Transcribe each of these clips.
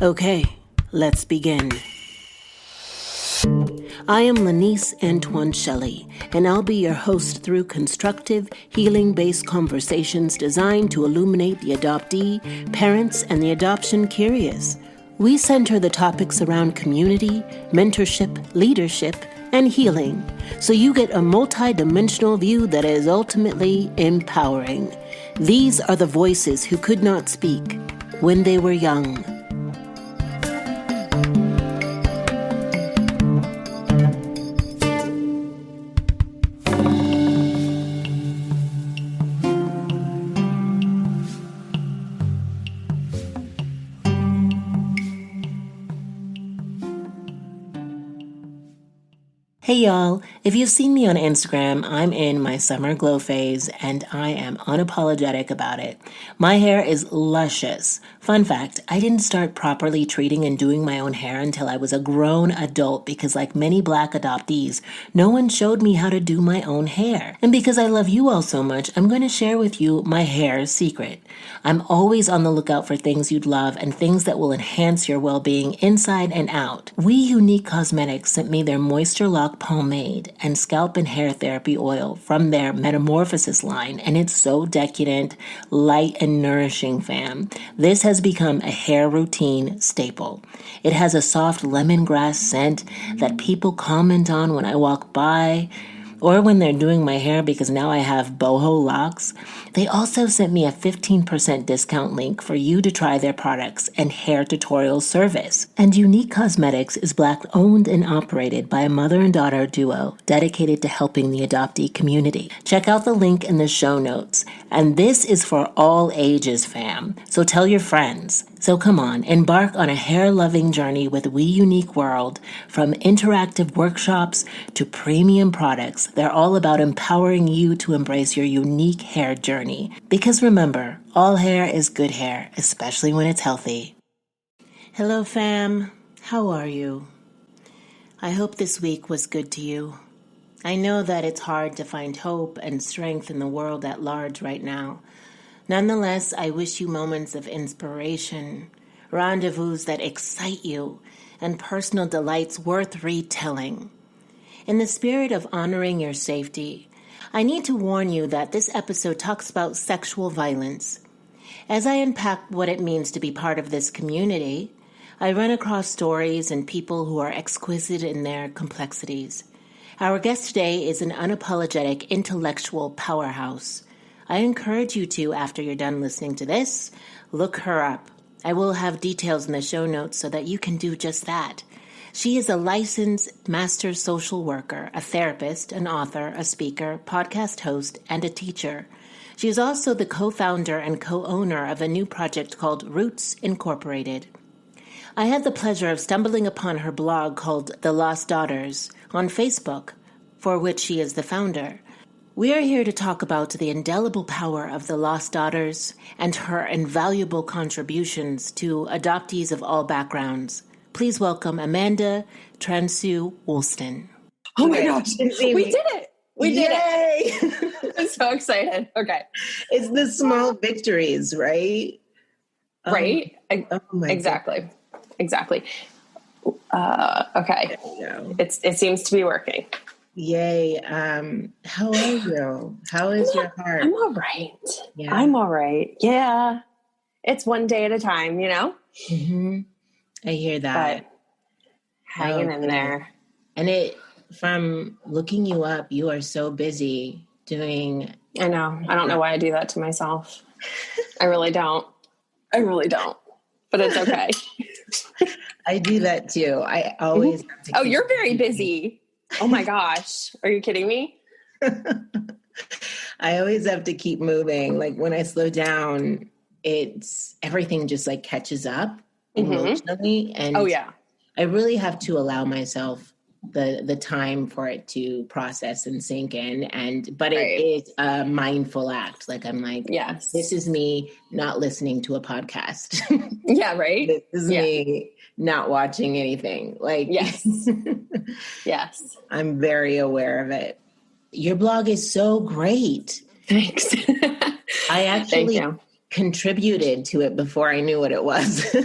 Okay, let's begin. I am Lanice Antoine Shelley, and I'll be your host through constructive, healing-based conversations designed to illuminate the adoptee, parents, and the adoption curious. We center the topics around community, mentorship, leadership, and healing, so you get a multi-dimensional view that is ultimately empowering. These are the voices who could not speak when they were young. Hey y'all, if you've seen me on Instagram, I'm in my summer glow phase and I am unapologetic about it. My hair is luscious. Fun fact, I didn't start properly treating and doing my own hair until I was a grown adult because like many Black adoptees, no one showed me how to do my own hair. And because I love you all so much, I'm going to share with you my hair secret. I'm always on the lookout for things you'd love and things that will enhance your well-being inside and out. We Unique Cosmetics sent me their Moisture Lock pomade and scalp and hair therapy oil from their Metamorphosis line, and it's so decadent, light, and nourishing, fam. This has become a hair routine staple. It has a soft lemongrass scent that people comment on when I walk by or when they're doing my hair because now I have boho locks. They also sent me a 15% discount link for you to try their products and hair tutorial service. And Unique Cosmetics is Black owned and operated by a mother and daughter duo dedicated to helping the adoptee community. Check out the link in the show notes. And this is for all ages, fam. So tell your friends. So come on, embark on a hair-loving journey with We Unique World. From interactive workshops to premium products, they're all about empowering you to embrace your unique hair journey. Because remember, all hair is good hair, especially when it's healthy. Hello, fam. How are you? I hope this week was good to you. I know that it's hard to find hope and strength in the world at large right now. Nonetheless, I wish you moments of inspiration, rendezvous that excite you, and personal delights worth retelling. In the spirit of honoring your safety, I need to warn you that this episode talks about sexual violence. As I unpack what it means to be part of this community, I run across stories and people who are exquisite in their complexities. Our guest today is an unapologetic intellectual powerhouse. I encourage you to, after you're done listening to this, look her up. I will have details in the show notes so that you can do just that. She is a licensed master social worker, a therapist, an author, a speaker, podcast host, and a teacher. She is also the co-founder and co-owner of a new project called Roots Incorporated. I had the pleasure of stumbling upon her blog called The Lost Daughters on Facebook, for which she is the founder. We are here to talk about the indelible power of the Lost Daughters and her invaluable contributions to adoptees of all backgrounds. Please welcome Amanda Transue-Woolston. Oh my gosh, we did it! We did it! I'm so excited. Okay. It's the small victories, right? Right? Exactly. God. Exactly. Okay. It seems to be working. Yay. How are you? How is your heart? I'm all right. Yeah. I'm all right. Yeah. It's one day at a time, you know? Mm-hmm. I hear that. But hanging in there. And from looking you up, you are so busy doing... I know. I don't know why I do that to myself. I really don't. But it's okay. I do that too. I always have to you're very busy. Oh my gosh. Are you kidding me? I always have to keep moving. Like when I slow down, everything just like catches up emotionally. And I really have to allow myself the time for it to process and sink in. But it is a mindful act. Like I'm like, yes, this is me not listening to a podcast. Yeah, right. This is me not watching anything. Like, yes. Yes. I'm very aware of it. Your blog is so great. Thanks. I actually contributed to it before I knew what it was.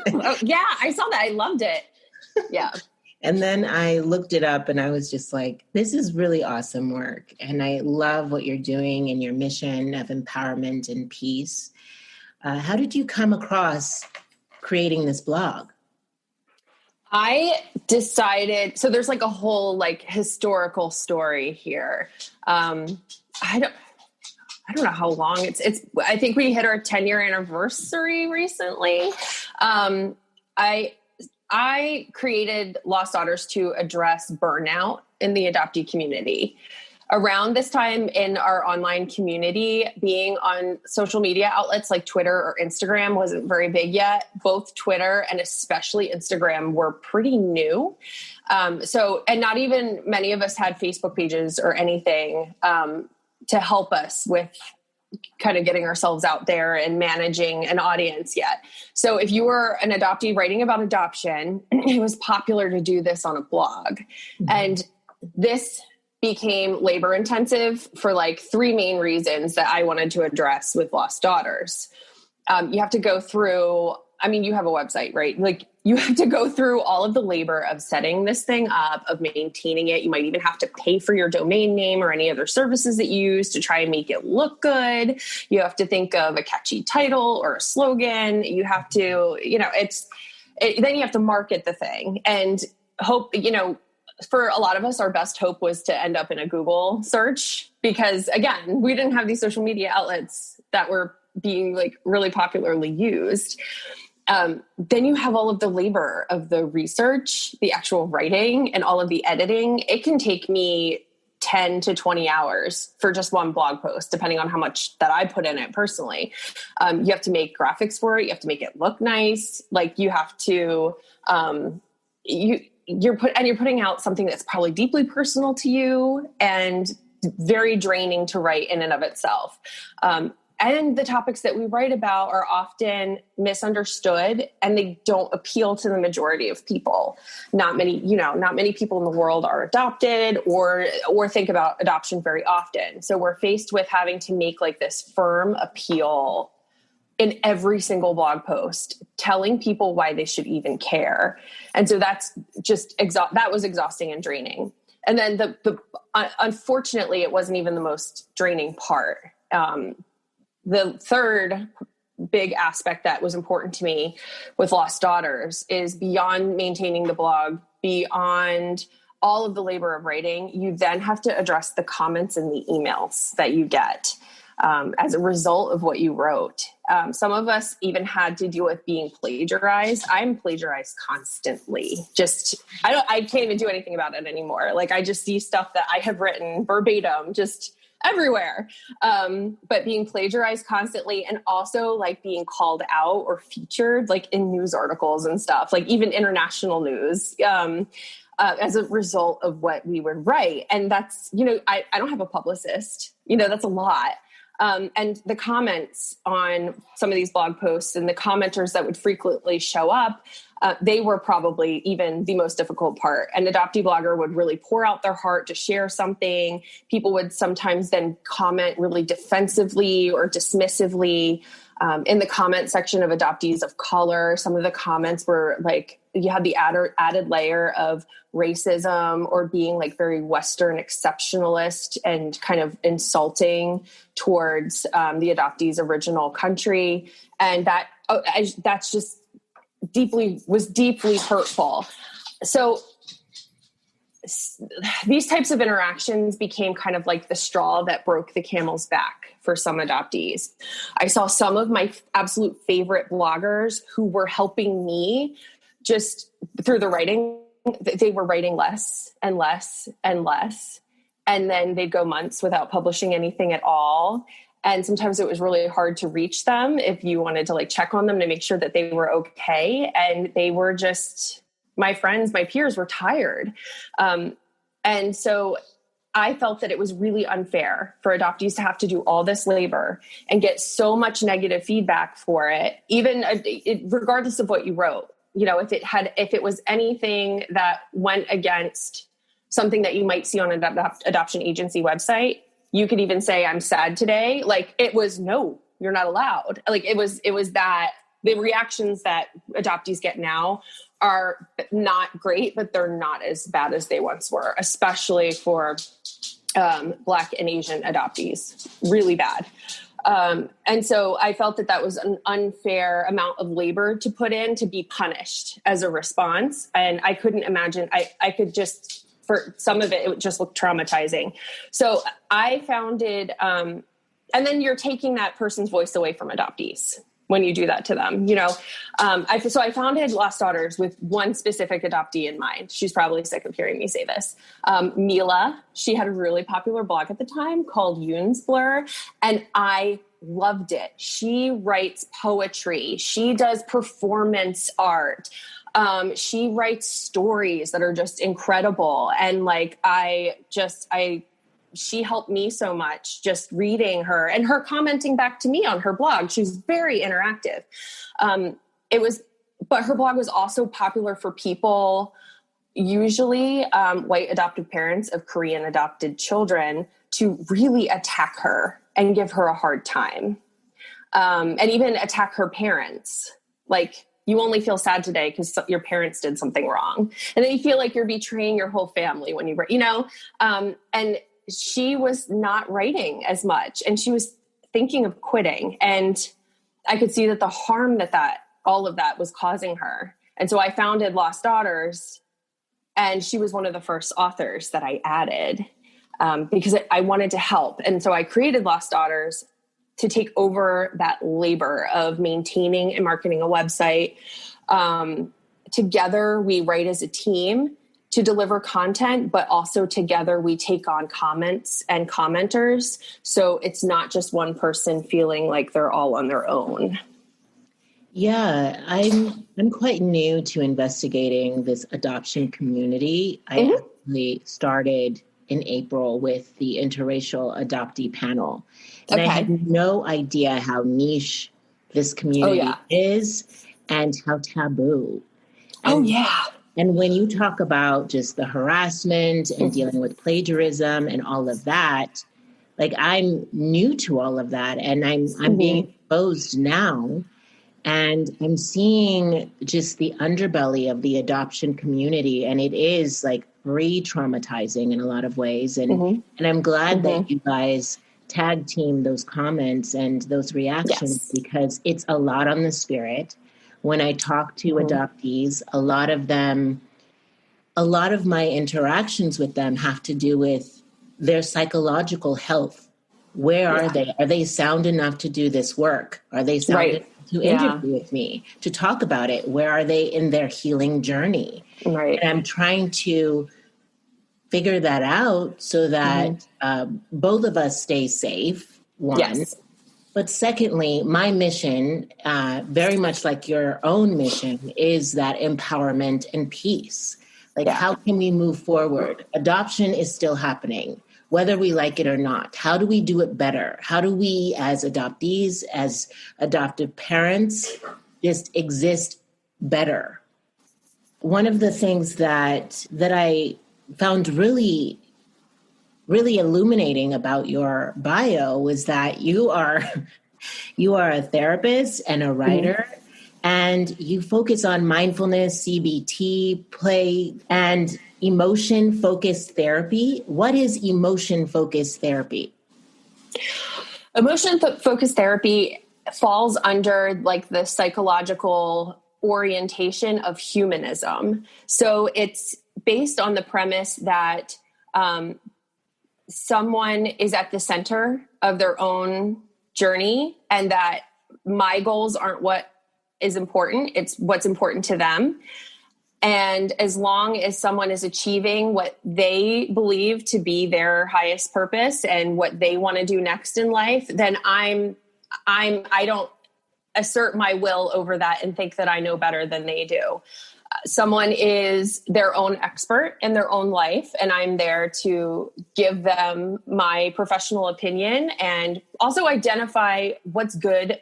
Oh, yeah, I saw that. I loved it. Yeah. And then I looked it up and I was just like, this is really awesome work. And I love what you're doing and your mission of empowerment and peace. How did you come across creating this blog? I decided, so there's like a whole like historical story here. I don't know how long it's, I think we hit our 10-year anniversary recently. I created Lost Daughters to address burnout in the adoptee community. Around this time in our online community, being on social media outlets like Twitter or Instagram wasn't very big yet. Both Twitter and especially Instagram were pretty new. And not even many of us had Facebook pages or anything to help us with kind of getting ourselves out there and managing an audience yet. So if you were an adoptee writing about adoption, it was popular to do this on a blog. Mm-hmm. And this became labor intensive for like three main reasons that I wanted to address with Lost Daughters. You have to go through, I mean, you have a website, right? Like you have to go through all of the labor of setting this thing up, of maintaining it. You might even have to pay for your domain name or any other services that you use to try and make it look good. You have to think of a catchy title or a slogan. You have to, then you have to market the thing and hope, for a lot of us, our best hope was to end up in a Google search because, again, we didn't have these social media outlets that were being like really popularly used. Then you have all of the labor of the research, the actual writing, and all of the editing. It can take me 10 to 20 hours for just one blog post, depending on how much that I put in it personally. You have to make graphics for it. You have to make it look nice. Like you have to, you're putting out something that's probably deeply personal to you and very draining to write in and of itself. And the topics that we write about are often misunderstood and they don't appeal to the majority of people. Not many people in the world are adopted or think about adoption very often. So we're faced with having to make like this firm appeal in every single blog post, telling people why they should even care. And so that's just that was exhausting and draining. And then unfortunately, it wasn't even the most draining part. The third big aspect that was important to me with Lost Daughters is beyond maintaining the blog, beyond all of the labor of writing, you then have to address the comments and the emails that you get as a result of what you wrote. Some of us even had to deal with being plagiarized. I'm plagiarized constantly. I can't even do anything about it anymore. Like I just see stuff that I have written verbatim, just everywhere. But being plagiarized constantly and also like being called out or featured like in news articles and stuff, like even international news, as a result of what we would write. And that's, I don't have a publicist, that's a lot. And the comments on some of these blog posts and the commenters that would frequently show up, they were probably even the most difficult part. An adoptee blogger would really pour out their heart to share something. People would sometimes then comment really defensively or dismissively. In the comment section of adoptees of color, some of the comments were like, you had the added layer of racism or being like very Western exceptionalist and kind of insulting towards the adoptee's original country. And that's just was deeply hurtful. So these types of interactions became kind of like the straw that broke the camel's back for some adoptees. I saw some of my absolute favorite bloggers who were helping me just through the writing. They were writing less and less and less. And then they'd go months without publishing anything at all. And sometimes it was really hard to reach them if you wanted to like check on them to make sure that they were okay. And they were just, my friends, my peers were tired. And so I felt that it was really unfair for adoptees to have to do all this labor and get so much negative feedback for it, even regardless of what you wrote. If it was anything that went against something that you might see on an adoption agency website, you could even say, I'm sad today. Like it was, no, you're not allowed. Like it was that the reactions that adoptees get now are not great, but they're not as bad as they once were, especially for Black and Asian adoptees. Really bad. And so I felt that was an unfair amount of labor to put in to be punished as a response. And I couldn't imagine, I could just, for some of it, it would just look traumatizing. So I founded, and then you're taking that person's voice away from adoptees when you do that to them, you know? So I founded Lost Daughters with one specific adoptee in mind. She's probably sick of hearing me say this. Mila, she had a really popular blog at the time called Yoon's Blur, and I loved it. She writes poetry. She does performance art. She writes stories that are just incredible. And like, she helped me so much just reading her and her commenting back to me on her blog. She was very interactive. But her blog was also popular for people, usually white adoptive parents of Korean adopted children, to really attack her and give her a hard time. And even attack her parents. Like, you only feel sad today because your parents did something wrong. And then you feel like you're betraying your whole family when and she was not writing as much, and she was thinking of quitting. And I could see that the harm that all of that was causing her. And so I founded Lost Daughters, and she was one of the first authors that I added because I wanted to help. And so I created Lost Daughters to take over that labor of maintaining and marketing a website. Together, we write as a team to deliver content, but also together we take on comments and commenters. So it's not just one person feeling like they're all on their own. Yeah, I'm quite new to investigating this adoption community. I actually started in April with the interracial adoptee panel. And I had no idea how niche this community is and how taboo. And when you talk about just the harassment and dealing with plagiarism and all of that, like, I'm new to all of that, and I'm being exposed now, and I'm seeing just the underbelly of the adoption community, and it is like re-traumatizing in a lot of ways. And I'm glad that you guys tag team those comments and those reactions because it's a lot on the spirit. When I talk to adoptees, a lot of my interactions with them have to do with their psychological health. Where are they? Are they sound enough to do this work? Are they sound enough to interview with me, to talk about it? Where are they in their healing journey? Right. And I'm trying to figure that out so that both of us stay safe, one. Yes. But secondly, my mission, very much like your own mission, is that empowerment and peace. Like, how can we move forward? Adoption is still happening, whether we like it or not. How do we do it better? How do we, as adoptees, as adoptive parents, just exist better? One of the things that I found really illuminating about your bio was that you are a therapist and a writer, and you focus on mindfulness, CBT, play, and emotion-focused therapy. What is emotion-focused therapy? Emotion-focused therapy falls under like the psychological orientation of humanism. So it's based on the premise that someone is at the center of their own journey, and that my goals aren't what is important. It's what's important to them. And as long as someone is achieving what they believe to be their highest purpose and what they want to do next in life, then I don't assert my will over that and think that I know better than they do. Someone is their own expert in their own life, and I'm there to give them my professional opinion and also identify what's good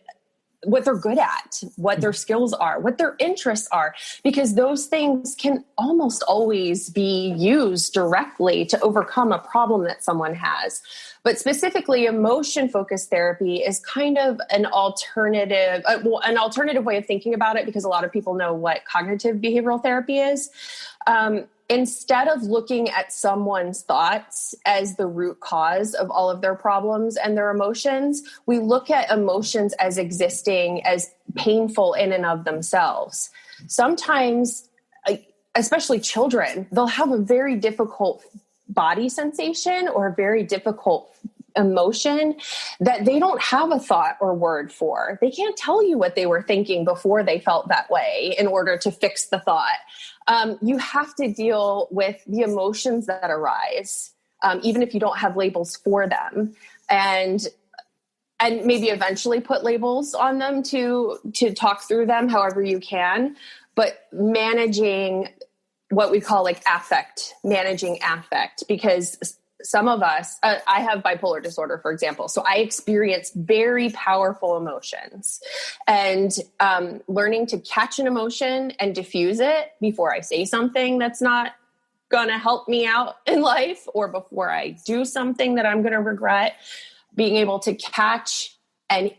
what they're good at, what their skills are, what their interests are, because those things can almost always be used directly to overcome a problem that someone has. But specifically, emotion-focused therapy is kind of an alternative way of thinking about it, because a lot of people know what cognitive behavioral therapy is. Instead of looking at someone's thoughts as the root cause of all of their problems and their emotions, we look at emotions as existing as painful in and of themselves. Sometimes, especially children, they'll have a very difficult body sensation or a very difficult emotion that they don't have a thought or word for. They can't tell you what they were thinking before they felt that way in order to fix the thought. You have to deal with the emotions that arise, even if you don't have labels for them, and maybe eventually put labels on them to talk through them however you can. But managing what we call like managing affect, because some of us, I have bipolar disorder, for example. So I experience very powerful emotions, and learning to catch an emotion and diffuse it before I say something that's not going to help me out in life, or before I do something that I'm going to regret, being able to catch and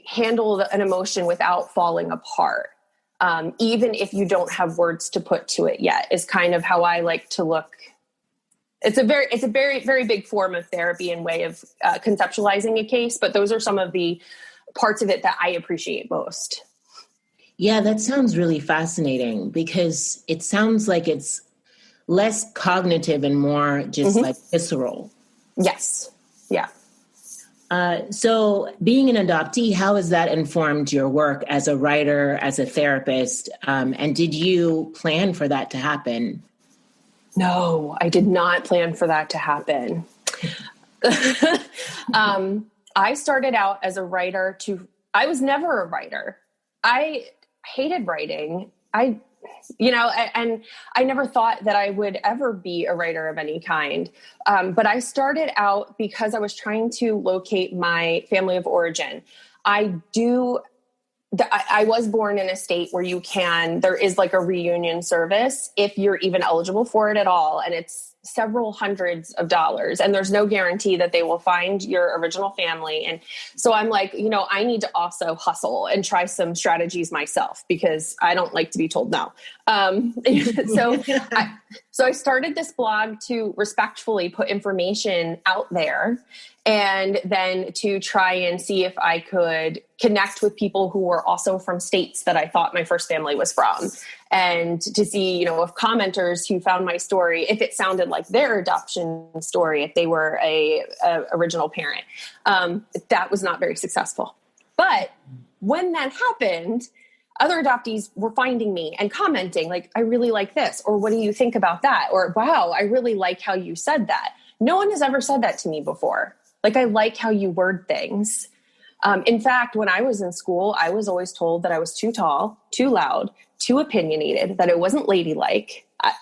handle an emotion without falling apart. Even if you don't have words to put to it yet, is kind of how I like to look. It's a very, very big form of therapy and way of conceptualizing a case, but those are some of the parts of it that I appreciate most. Yeah, that sounds really fascinating, because it sounds like it's less cognitive and more just like visceral. Yes. Yeah. So being an adoptee, how has that informed your work as a writer, as a therapist? And did you plan for that to happen? No, I did not plan for that to happen. I started out as a writer I was never a writer. I hated writing. And I never thought that I would ever be a writer of any kind. But I started out because I was trying to locate my family of origin. I was born in a state where there is like a reunion service if you're even eligible for it at all. And it's several hundreds of dollars, and there's no guarantee that they will find your original family. And so I'm like, I need to also hustle and try some strategies myself, because I don't like to be told no. So I started this blog to respectfully put information out there, and then to try and see if I could connect with people who were also from states that I thought my first family was from, and to see, if commenters who found my story, if it sounded like their adoption story, if they were a original parent. That was not very successful. But when that happened, other adoptees were finding me and commenting like, I really like this, or what do you think about that? Or, wow, I really like how you said that. No one has ever said that to me before. Like, I like how you word things. In fact, when I was in school, I was always told that I was too tall, too loud, too opinionated, that it wasn't ladylike. I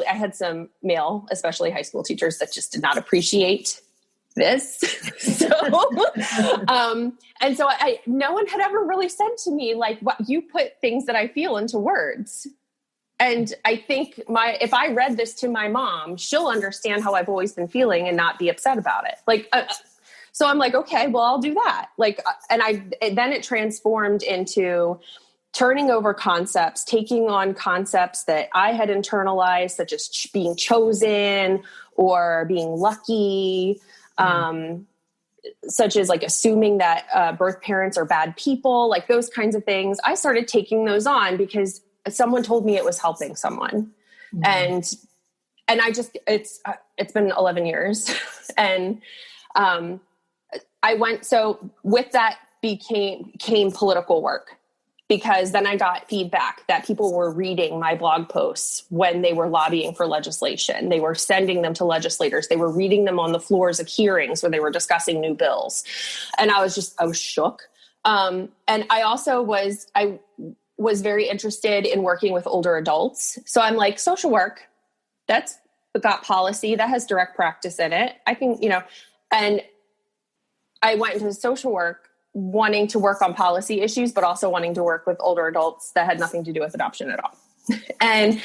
had some male, especially high school teachers, that just did not appreciate this. No one had ever really said to me, like, what, you put things that I feel into words. And I think if I read this to my mom, she'll understand how I've always been feeling and not be upset about it. So I'm like, okay, well, I'll do that. Then it transformed into turning over concepts, taking on concepts that I had internalized, such as being chosen or being lucky, such as like assuming that birth parents are bad people, like those kinds of things. I started taking those on because someone told me it was helping someone. And it's been 11 years. And with that came political work, because then I got feedback that people were reading my blog posts when they were lobbying for legislation. They were sending them to legislators. They were reading them on the floors of hearings when they were discussing new bills. And I was shook. And I also was very interested in working with older adults. So I'm like, social work, that's got policy, that has direct practice in it. I can, and I went into social work wanting to work on policy issues, but also wanting to work with older adults that had nothing to do with adoption at all. And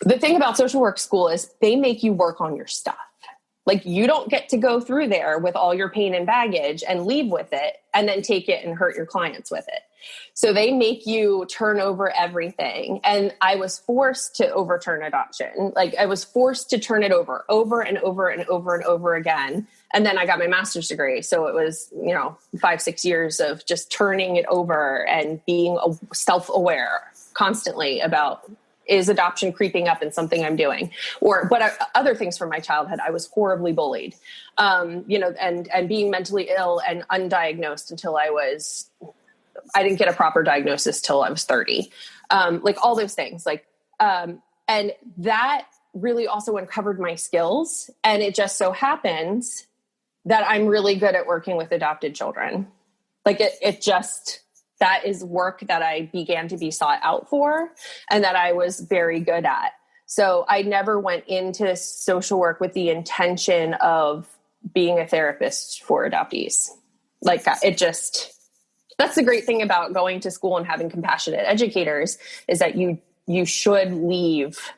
the thing about social work school is they make you work on your stuff. Like, you don't get to go through there with all your pain and baggage and leave with it and then take it and hurt your clients with it. So they make you turn over everything. And I was forced to overturn adoption. Like, I was forced to turn it over and over and over and over again. And then I got my master's degree. So it was, 5-6 years of just turning it over and being self-aware constantly about, is adoption creeping up in something I'm doing? But other things from my childhood, I was horribly bullied, and being mentally ill and undiagnosed until I didn't get a proper diagnosis till I was 30. Like all those things, and that really also uncovered my skills. And it just so happens that I'm really good at working with adopted children. Like that is work that I began to be sought out for and that I was very good at. So I never went into social work with the intention of being a therapist for adoptees. That's the great thing about going to school and having compassionate educators, is that you should leave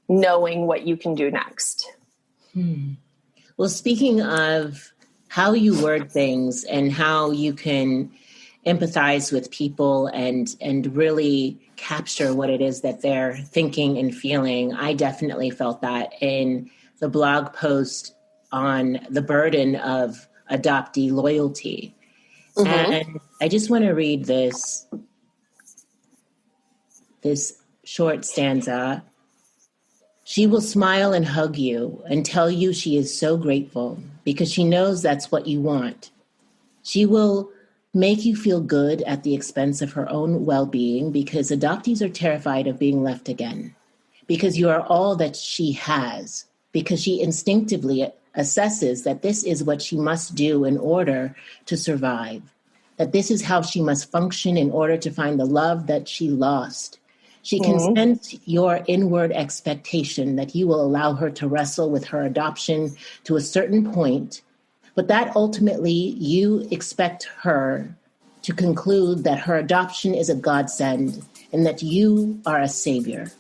knowing what you can do next. Well, speaking of how you word things and how you can empathize with people and really capture what it is that they're thinking and feeling, I definitely felt that in the blog post on the burden of adoptee loyalty. Mm-hmm. And I just want to read this short stanza. She will smile and hug you and tell you she is so grateful because she knows that's what you want. She will make you feel good at the expense of her own well-being, because adoptees are terrified of being left again, because you are all that she has, because she instinctively assesses that this is what she must do in order to survive, that this is how she must function in order to find the love that she lost. She can sense your inward expectation that you will allow her to wrestle with her adoption to a certain point, but that ultimately you expect her to conclude that her adoption is a godsend and that you are a savior.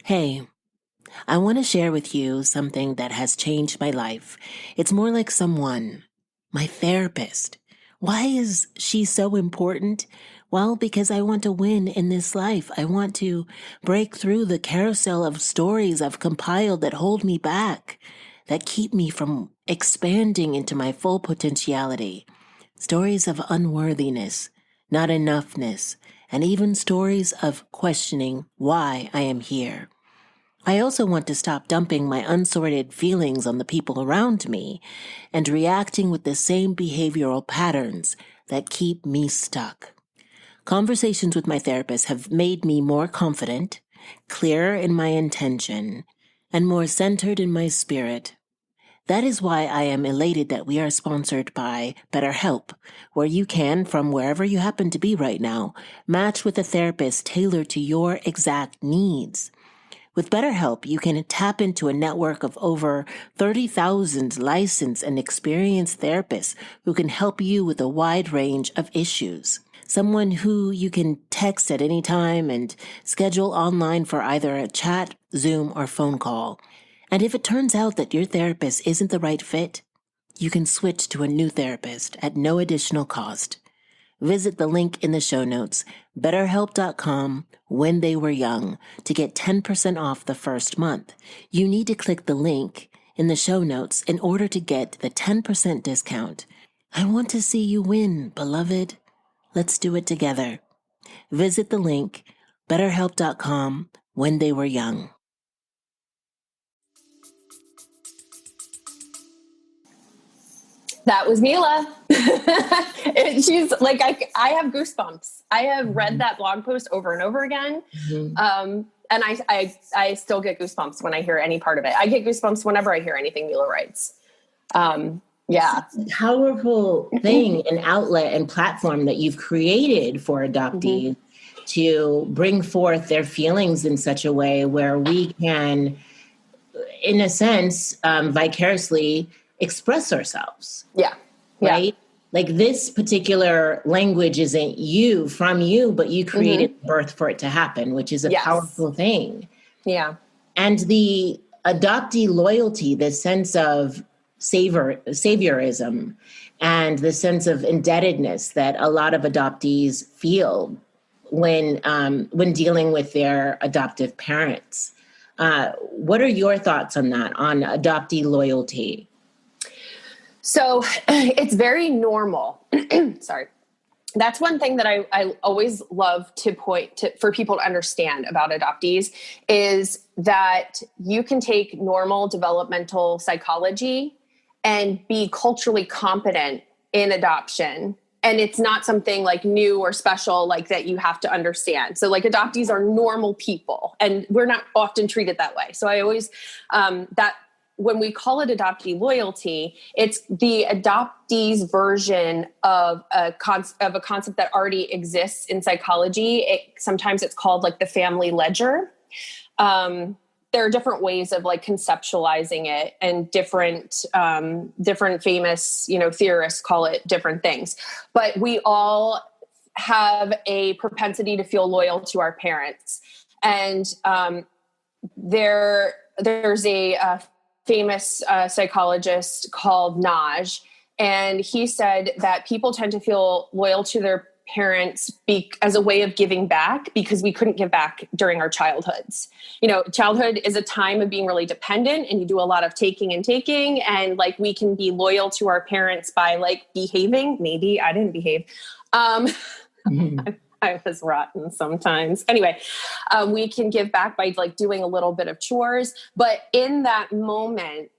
Hey, I want to share with you something that has changed my life. It's more like someone, my therapist. Why is she so important? Well, because I want to win in this life. I want to break through the carousel of stories I've compiled that hold me back, that keep me from expanding into my full potentiality. Stories of unworthiness, not enoughness, and even stories of questioning why I am here. I also want to stop dumping my unsorted feelings on the people around me and reacting with the same behavioral patterns that keep me stuck. Conversations with my therapist have made me more confident, clearer in my intention, and more centered in my spirit. That is why I am elated that we are sponsored by BetterHelp, where you can, from wherever you happen to be right now, match with a therapist tailored to your exact needs. With BetterHelp, you can tap into a network of over 30,000 licensed and experienced therapists who can help you with a wide range of issues. Someone who you can text at any time and schedule online for either a chat, Zoom, or phone call. And if it turns out that your therapist isn't the right fit, you can switch to a new therapist at no additional cost. Visit the link in the show notes, betterhelp.com, when they were young, to get 10% off the first month. You need to click the link in the show notes in order to get the 10% discount. I want to see you win, beloved. Let's do it together. Visit the link, betterhelp.com, when they were young. That was Mila. She's like, I have goosebumps. I have read that blog post over and over again. Mm-hmm. And I still get goosebumps when I hear any part of it. I get goosebumps whenever I hear anything Mila writes. Yeah. It's a powerful thing, an outlet and platform that you've created for adoptees to bring forth their feelings in such a way where we can in a sense, vicariously express ourselves. Yeah. Right? Like this particular language isn't you, from you, but you created birth for it to happen, which is a powerful thing. Yeah. And the adoptee loyalty, the sense of saviorism, and the sense of indebtedness that a lot of adoptees feel when dealing with their adoptive parents. What are your thoughts on that, on adoptee loyalty? So it's very normal. Sorry. That's one thing that I always love to point to for people to understand about adoptees is that you can take normal developmental psychology and be culturally competent in adoption. And it's not something like new or special, like that you have to understand. So like adoptees are normal people and we're not often treated that way. So I always, when we call it adoptee loyalty, it's the adoptee's version of a concept that already exists in psychology. Sometimes it's called like the family ledger. There are different ways of like conceptualizing it, and different famous, theorists call it different things. But we all have a propensity to feel loyal to our parents. And there's a famous psychologist called Naj, and he said that people tend to feel loyal to their parents as a way of giving back because we couldn't give back during our childhoods. Childhood is a time of being really dependent, and you do a lot of taking, and like we can be loyal to our parents by like behaving. Maybe I didn't behave. I was rotten sometimes. Anyway, we can give back by like doing a little bit of chores, but in that moment,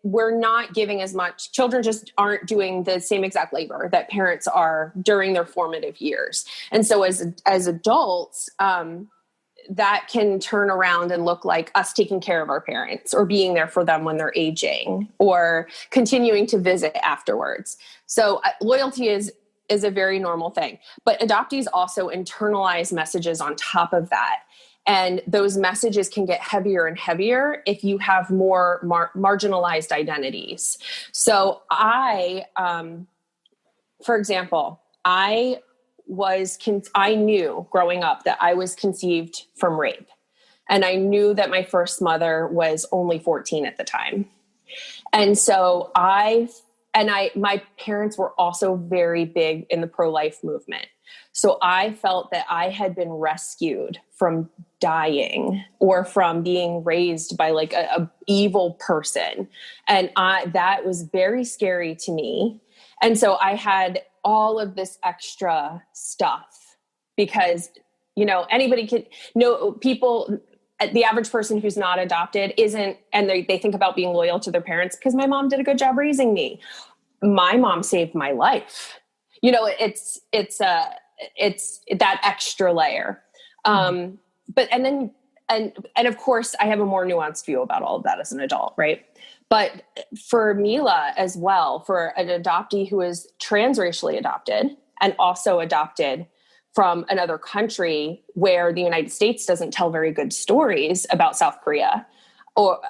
we're not giving as much. Children just aren't doing the same exact labor that parents are during their formative years. And so as adults, that can turn around and look like us taking care of our parents or being there for them when they're aging or continuing to visit afterwards. So loyalty is a very normal thing, but adoptees also internalize messages on top of that. And those messages can get heavier and heavier if you have more marginalized identities. So for example, I knew growing up that I was conceived from rape. And I knew that my first mother was only 14 at the time. And so my parents were also very big in the pro-life movement. So I felt that I had been rescued from dying or from being raised by like a evil person. And that was very scary to me. And so I had all of this extra stuff because, anybody can know people. The average person who's not adopted isn't, and they think about being loyal to their parents because my mom did a good job raising me. My mom saved my life. It's that extra layer. But of course I have a more nuanced view about all of that as an adult. Right. But for Mila as well, for an adoptee who is transracially adopted and also adopted from another country where the United States doesn't tell very good stories about South Korea or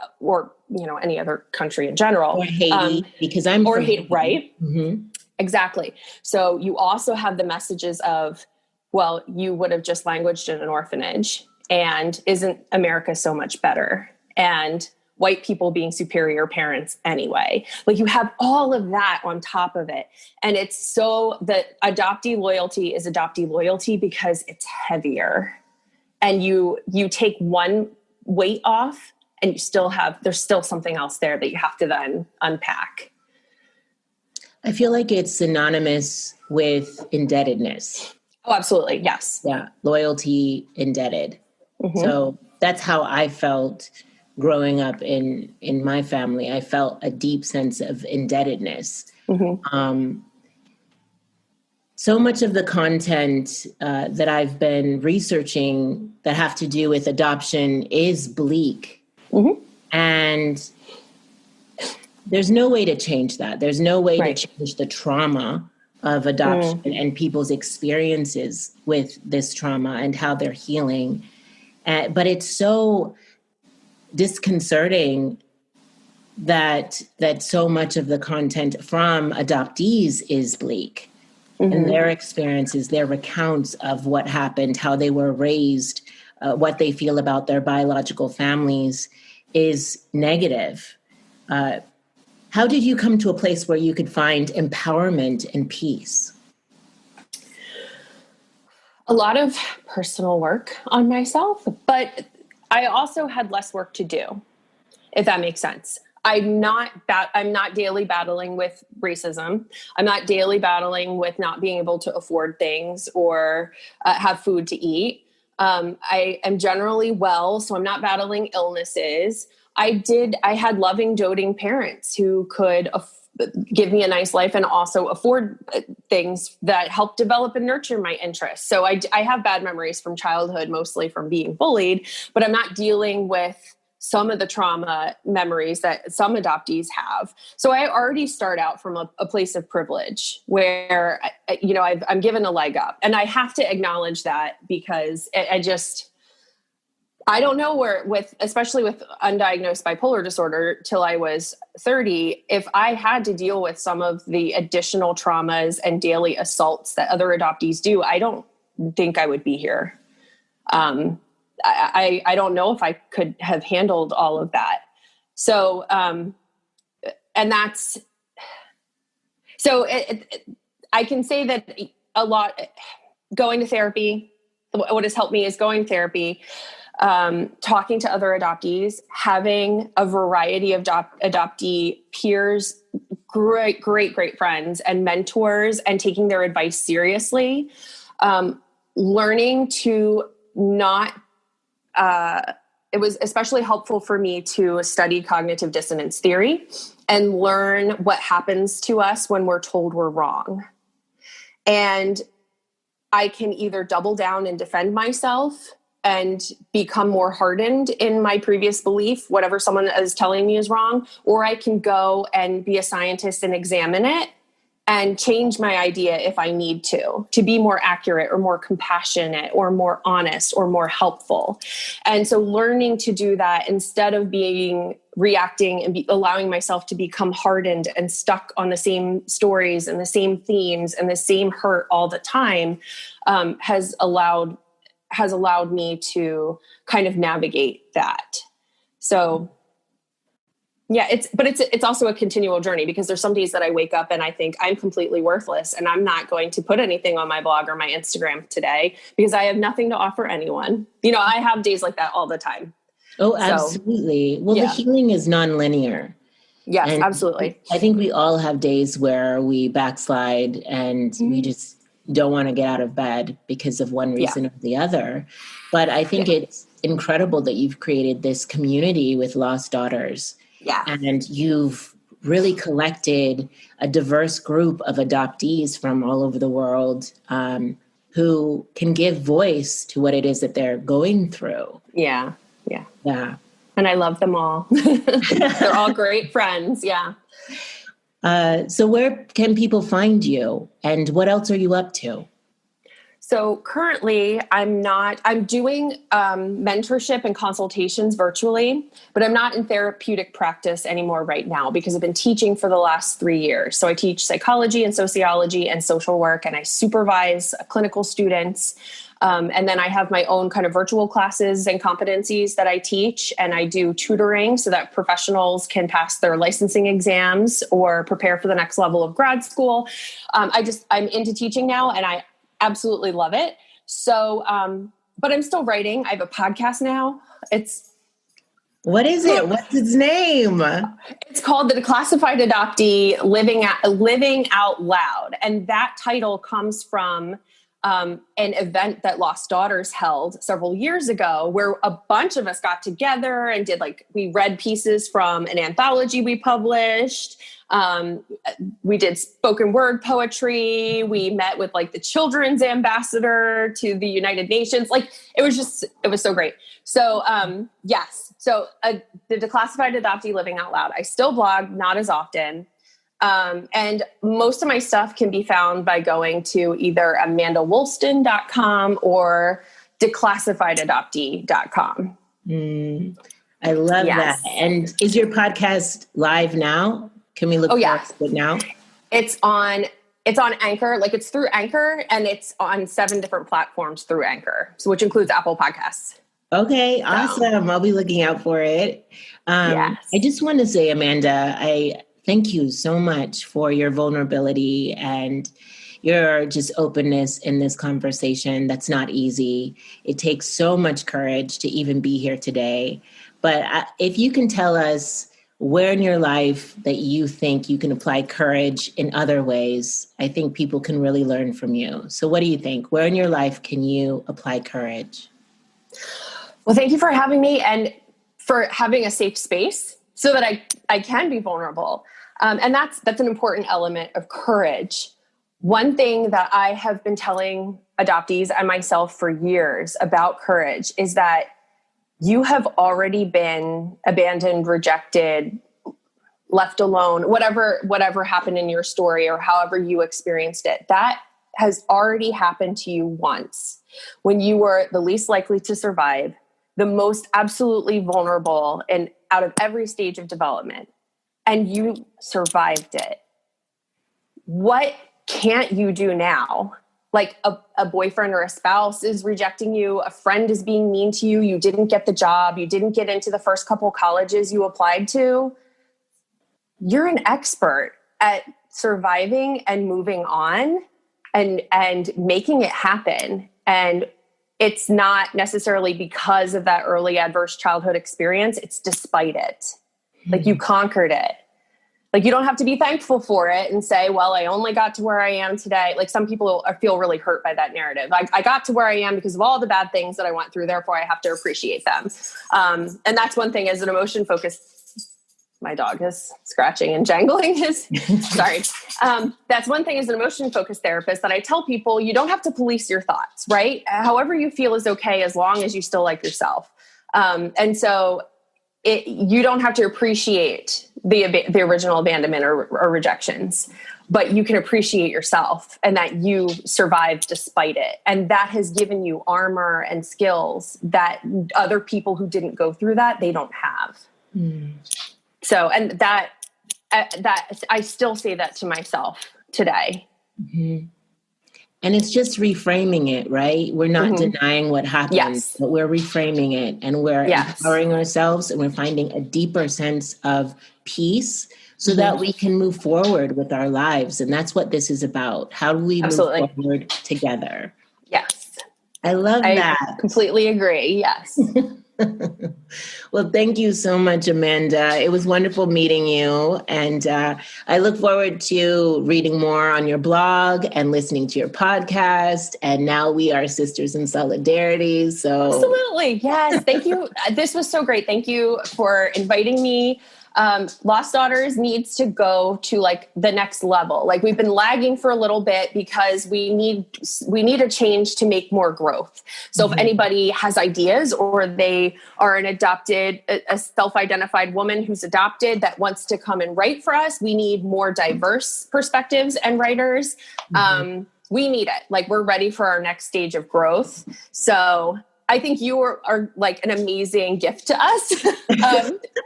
any other country in general. Or Haiti, because I'm or from Haiti, right? Mm-hmm. Exactly. So you also have the messages of, well, you would have just languaged in an orphanage, and isn't America so much better? And white people being superior parents anyway. Like you have all of that on top of it. And it's so that adoptee loyalty is adoptee loyalty because it's heavier. And you take one weight off and there's still something else there that you have to then unpack. I feel like it's synonymous with indebtedness. Oh, absolutely. Yes. Yeah. Loyalty, indebted. Mm-hmm. So that's how I felt growing up in my family. I felt a deep sense of indebtedness. Mm-hmm. So much of the content that I've been researching that have to do with adoption is bleak. Mm-hmm. And there's no way to change that. There's no way to change the trauma of adoption and people's experiences with this trauma and how they're healing. But it's so disconcerting that so much of the content from adoptees is bleak, and their experiences, their recounts of what happened, how they were raised, what they feel about their biological families is negative. How did you come to a place where you could find empowerment and peace? A lot of personal work on myself, but I also had less work to do, if that makes sense. I'm not daily battling with racism. I'm not daily battling with not being able to afford things or have food to eat. I am generally well, so I'm not battling illnesses. I had loving, doting parents who could give me a nice life and also afford things that help develop and nurture my interests. So I have bad memories from childhood, mostly from being bullied, but I'm not dealing with some of the trauma memories that some adoptees have. So I already start out from a place of privilege where, I'm given a leg up, and I have to acknowledge that, because I don't know especially with undiagnosed bipolar disorder till I was 30, if I had to deal with some of the additional traumas and daily assaults that other adoptees do, I don't think I would be here. I don't know if I could have handled all of that. So, I can say that a lot, going to therapy, what has helped me is going to therapy, talking to other adoptees, having a variety of adoptee peers, great friends and mentors, and taking their advice seriously, learning to not, it was especially helpful for me to study cognitive dissonance theory and learn what happens to us when we're told we're wrong. And I can either double down and defend myself and become more hardened in my previous belief, whatever someone is telling me is wrong, or I can go and be a scientist and examine it and change my idea if I need to be more accurate or more compassionate or more honest or more helpful. And so learning to do that instead of reacting and allowing myself to become hardened and stuck on the same stories and the same themes and the same hurt all the time, has allowed me to kind of navigate that. So yeah, it's also a continual journey, because there's some days that I wake up and I think I'm completely worthless and I'm not going to put anything on my blog or my Instagram today because I have nothing to offer anyone. I have days like that all the time. Oh, absolutely. Well, The healing is nonlinear. Yes, and absolutely. I think we all have days where we backslide and we just don't want to get out of bed because of one reason or the other. But I think it's incredible that you've created this community with lost daughters. Yeah. And you've really collected a diverse group of adoptees from all over the world who can give voice to what it is that they're going through. Yeah. And I love them all. They're all great friends. Yeah. So where can people find you, and what else are you up to? So currently I'm doing mentorship and consultations virtually, but I'm not in therapeutic practice anymore right now because I've been teaching for the last 3 years. So I teach psychology and sociology and social work, and I supervise clinical students. And then I have my own kind of virtual classes and competencies that I teach, and I do tutoring so that professionals can pass their licensing exams or prepare for the next level of grad school. I'm into teaching now, and I absolutely love it. So, but I'm still writing. I have a podcast now. What is it? What's its name? It's called The Declassified Adoptee Living Out Loud. And that title comes from an event that Lost Daughters held several years ago, where a bunch of us got together and we read pieces from an anthology we published. We did spoken word poetry. We met with the children's ambassador to the United Nations. It was so great. So, yes. So the Declassified Adoptee Living Out Loud. I still blog, not as often. And most of my stuff can be found by going to either AmandaWoolston.com or declassifiedadoptee.com. I love that. And is your podcast live now? Can we look forward to it now? It's on Anchor. Like, it's through Anchor, and it's on 7 different platforms through Anchor, so which includes Apple Podcasts. Okay, awesome. I'll be looking out for it. I just want to say, Amanda, I thank you so much for your vulnerability and your just openness in this conversation. That's not easy. It takes so much courage to even be here today. But if you can tell us where in your life that you think you can apply courage in other ways, I think people can really learn from you. So what do you think? Where in your life can you apply courage? Well, thank you for having me and for having a safe space so that I can be vulnerable. And that's an important element of courage. One thing that I have been telling adoptees and myself for years about courage is that you have already been abandoned, rejected, left alone, whatever happened in your story or however you experienced it. That has already happened to you once when you were the least likely to survive, the most absolutely vulnerable and out of every stage of development, and you survived it. What can't you do now? Like a boyfriend or a spouse is rejecting you, a friend is being mean to you, you didn't get the job, you didn't get into the first couple colleges you applied to. You're an expert at surviving and moving on and making it happen. And it's not necessarily because of that early adverse childhood experience, it's despite it. Like, you conquered it. Like, you don't have to be thankful for it and say, well, I only got to where I am today. Like, some people feel really hurt by that narrative. I got to where I am because of all the bad things that I went through. Therefore, I have to appreciate them. And that's one thing as an emotion-focused, my dog is scratching and jangling his, sorry. That's one thing as an emotion-focused therapist that I tell people, you don't have to police your thoughts, right? However you feel is okay as long as you still like yourself. And so you don't have to appreciate the original abandonment or rejections, but you can appreciate yourself and that you survived despite it. And that has given you armor and skills that other people who didn't go through that, they don't have. So, and that I still say that to myself today. Mm-hmm. And it's just reframing it, right? We're not denying what happened, but we're reframing it, and we're empowering ourselves, and we're finding a deeper sense of peace so that we can move forward with our lives. And that's what this is about. How do we move forward together? Yes. I love that. I completely agree. Yes. Well, thank you so much, Amanda. It was wonderful meeting you. And I look forward to reading more on your blog and listening to your podcast. And now we are sisters in solidarity. So absolutely. Yes. Thank you. This was so great. Thank you for inviting me. Lost Daughters needs to go to like the next level. Like, we've been lagging for a little bit because we need a change to make more growth. So if anybody has ideas, or they are a self-identified woman who's adopted that wants to come and write for us, we need more diverse perspectives and writers. We need it. Like, we're ready for our next stage of growth. So I think you are like an amazing gift to us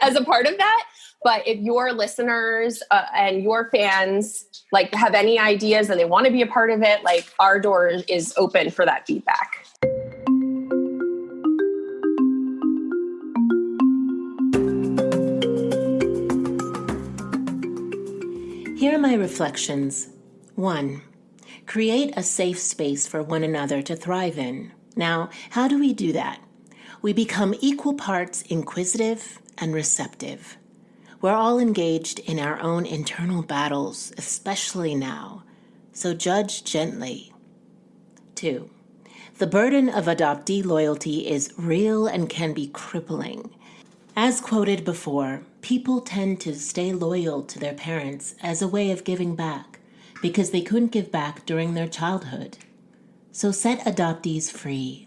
as a part of that. But if your listeners and your fans like have any ideas and they want to be a part of it, like, our door is open for that feedback. Here are my reflections. 1. Create a safe space for one another to thrive in. Now, how do we do that? We become equal parts inquisitive and receptive. We're all engaged in our own internal battles, especially now, so judge gently. 2. The burden of adoptee loyalty is real and can be crippling. As quoted before, people tend to stay loyal to their parents as a way of giving back because they couldn't give back during their childhood. So set adoptees free.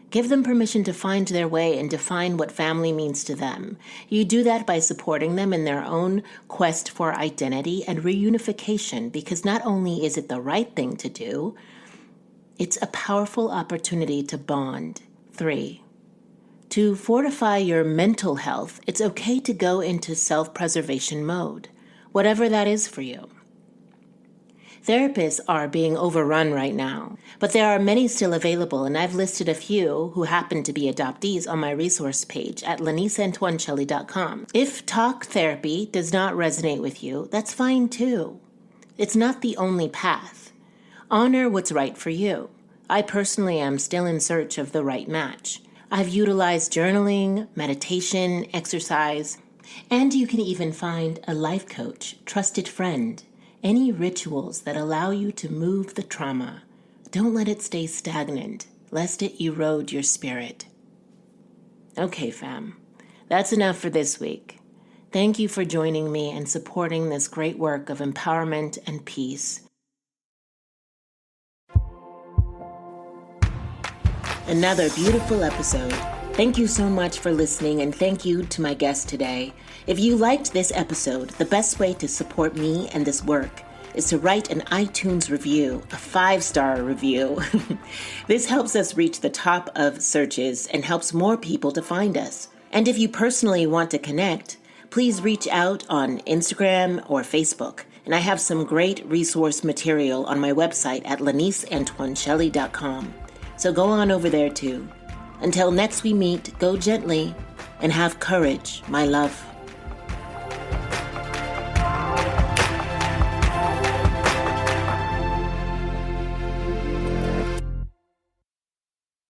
Give them permission to find their way and define what family means to them. You do that by supporting them in their own quest for identity and reunification, because not only is it the right thing to do, it's a powerful opportunity to bond. 3. To fortify your mental health, it's okay to go into self-preservation mode, whatever that is for you. Therapists are being overrun right now, but there are many still available, and I've listed a few who happen to be adoptees on my resource page at laniceantoincelli.com. If talk therapy does not resonate with you, that's fine too. It's not the only path. Honor what's right for you. I personally am still in search of the right match. I've utilized journaling, meditation, exercise, and you can even find a life coach, trusted friend, any rituals that allow you to move the trauma. Don't let it stay stagnant, lest it erode your spirit. Okay, fam, that's enough for this week. Thank you for joining me and supporting this great work of empowerment and peace. Another beautiful episode. Thank you so much for listening, and thank you to my guest today. If you liked this episode, the best way to support me and this work is to write an iTunes review, a 5-star review. This helps us reach the top of searches and helps more people to find us. And if you personally want to connect, please reach out on Instagram or Facebook. And I have some great resource material on my website at laniceantoincelli.com. So go on over there too. Until next we meet, go gently and have courage, my love.